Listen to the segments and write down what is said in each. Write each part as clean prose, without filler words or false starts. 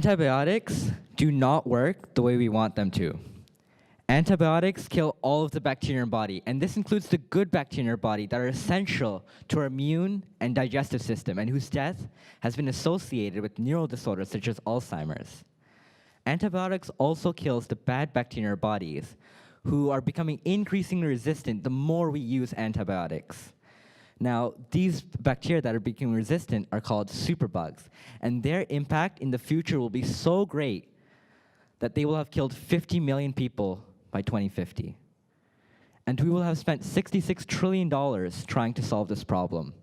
Antibiotics do not work the way we want them to. Antibiotics kill all of the bacteria in our body, and this includes the good bacteria in our body that are essential to our immune and digestive system, and whose death has been associated with neural disorders such as Alzheimer's. Antibiotics also kills the bad bacteria in our bodies, who are becoming increasingly resistant the more we use antibiotics. Now, these bacteria that are becoming resistant are called superbugs, and their impact in the future will be so great that they will have killed 50 million people by 2050. And we will have spent $66 trillion trying to solve this problem.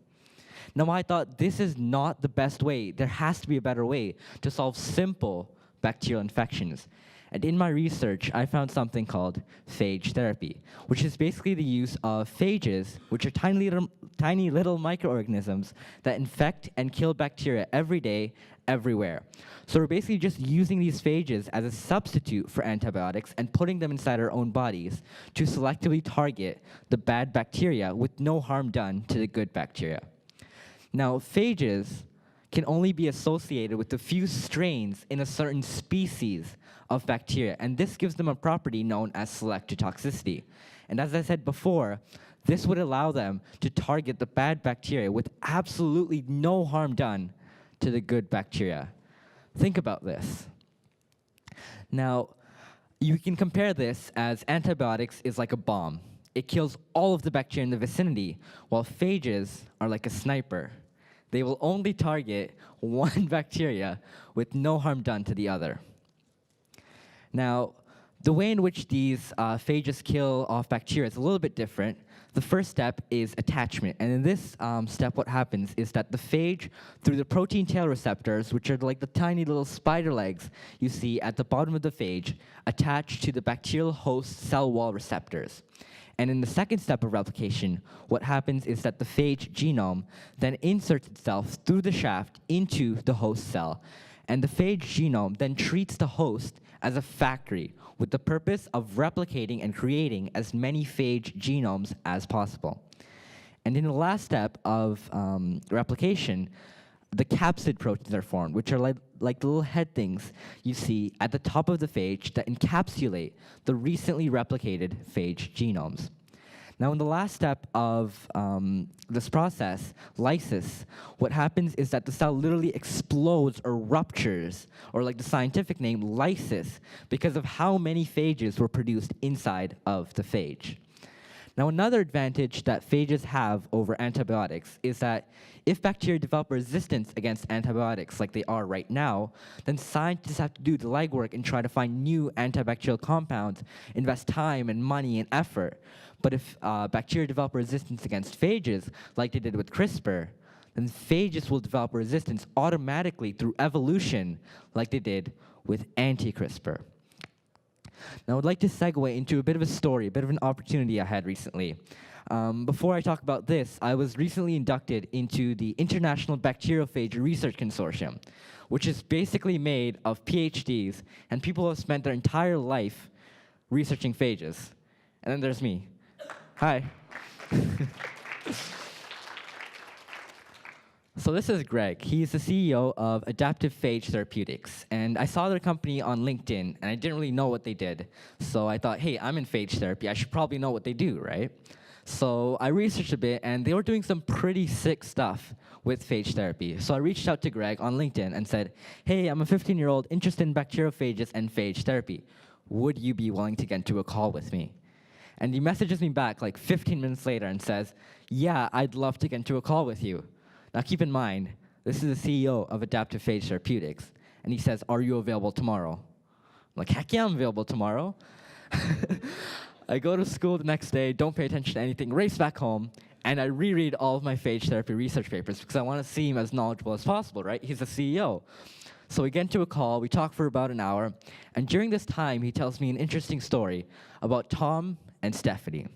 Now, I thought this is not the best way. There has to be a better way to solve simple bacterial infections. And in my research, I found something called phage therapy, which is basically the use of phages, which are tiny little microorganisms that infect and kill bacteria every day, everywhere. So we're basically just using these phages as a substitute for antibiotics and putting them inside our own bodies to selectively target the bad bacteria with no harm done to the good bacteria. Now, phages can only be associated with a few strains in a certain species of bacteria, and this gives them a property known as selective toxicity. And as I said before, this would allow them to target the bad bacteria with absolutely no harm done to the good bacteria. Think about this. Now, you can compare this as antibiotics is like a bomb. It kills all of the bacteria in the vicinity, while phages are like a sniper. They will only target one bacteria with no harm done to the other. Now, the way in which these phages kill off bacteria is a little bit different. The first step is attachment. And in this step, what happens is that the phage, through the protein tail receptors, which are like the tiny little spider legs you see at the bottom of the phage, attach to the bacterial host cell wall receptors. And in the second step of replication, what happens is that the phage genome then inserts itself through the shaft into the host cell. And the phage genome then treats the host as a factory with the purpose of replicating and creating as many phage genomes as possible. And in the last step of replication, the capsid proteins are formed, which are like the little head things you see at the top of the phage that encapsulate the recently replicated phage genomes. Now, in the last step of this process, lysis, what happens is that the cell literally explodes or ruptures, or like the scientific name, lysis, because of how many phages were produced inside of the phage. Now, another advantage that phages have over antibiotics is that if bacteria develop resistance against antibiotics like they are right now, then scientists have to do the legwork and try to find new antibacterial compounds, invest time and money and effort. But if bacteria develop resistance against phages, like they did with CRISPR, then phages will develop resistance automatically through evolution, like they did with anti-CRISPR. Now, I'd like to segue into a bit of a story, a bit of an opportunity I had recently. Before I talk about this, I was recently inducted into the International Bacteriophage Research Consortium, which is basically made of PhDs and people who have spent their entire life researching phages. And then there's me. Hi. So this is Greg. He's the CEO of Adaptive Phage Therapeutics. And I saw their company on LinkedIn, and I didn't really know what they did. So I thought, hey, I'm in phage therapy. I should probably know what they do, right? So I researched a bit, and they were doing some pretty sick stuff with phage therapy. So I reached out to Greg on LinkedIn and said, hey, I'm a 15-year-old interested in bacteriophages and phage therapy. Would you be willing to get into a call with me? And he messages me back like 15 minutes later and says, yeah, I'd love to get into a call with you. Now, keep in mind, this is the CEO of Adaptive Phage Therapeutics, and he says, are you available tomorrow? I'm like, heck yeah, I'm available tomorrow. I go to school the next day, don't pay attention to anything, race back home, and I reread all of my phage therapy research papers because I want to seem as knowledgeable as possible, right? He's the CEO. So we get into a call, we talk for about an hour, and during this time, he tells me an interesting story about Tom and Stephanie.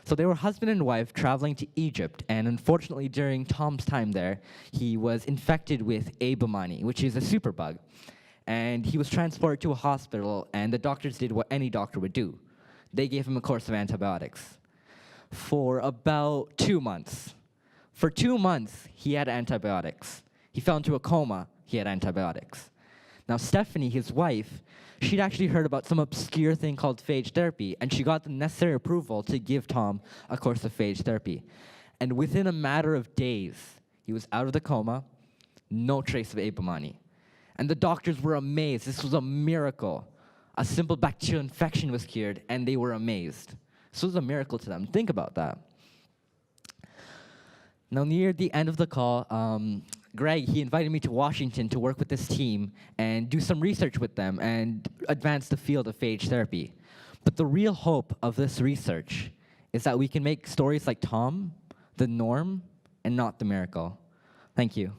So they were husband and wife traveling to Egypt, and unfortunately during Tom's time there, he was infected with Abomani, which is a superbug. And he was transported to a hospital, and the doctors did what any doctor would do. They gave him a course of antibiotics for about 2 months. For 2 months, he had antibiotics. He fell into a coma, he had antibiotics. Now, Stephanie, his wife, she'd actually heard about some obscure thing called phage therapy, and she got the necessary approval to give Tom a course of phage therapy. And within a matter of days, he was out of the coma, no trace of apomani. And the doctors were amazed. This was a miracle. A simple bacterial infection was cured, and they were amazed. This was a miracle to them. Think about that. Now, near the end of the call, Greg, he invited me to Washington to work with this team and do some research with them and advance the field of phage therapy. But the real hope of this research is that we can make stories like Tom the norm and not the miracle. Thank you.